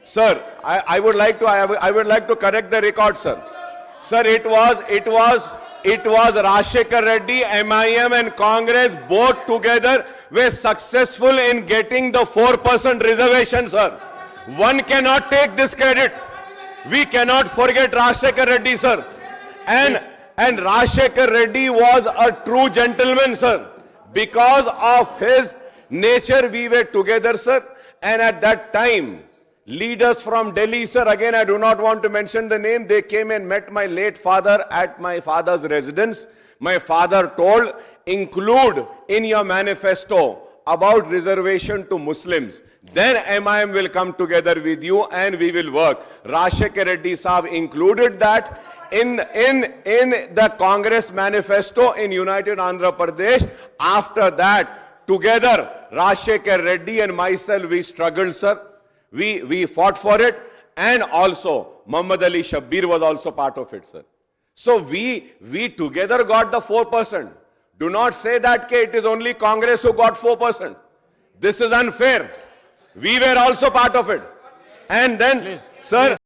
Sir, I would like to correct the record, sir. Sir, it was Rajshekhar Reddy, MIM and Congress both together were successful in getting the 4% reservation, sir. One cannot take this credit. We cannot forget Rajshekhar Reddy, sir. And Rajshekhar Reddy was a true gentleman, sir. Because of his nature, we were together, sir. And at that time, leaders from Delhi, sir, again, I do not want to mention the name, they came and met my late father at my father's residence. My father told, include in your manifesto about reservation to Muslims. Then MIM will come together with you and we will work. Rajshekhar Reddy Saab included that in the Congress manifesto in United Andhra Pradesh. After that, together, Rajshekhar Reddy and myself, we struggled, sir. We fought for it, and also Muhammad Ali Shabbir was also part of it, sir. So we together got the 4%. Do not say that it is only Congress who got 4%. This is unfair. We were also part of it. And then, sir,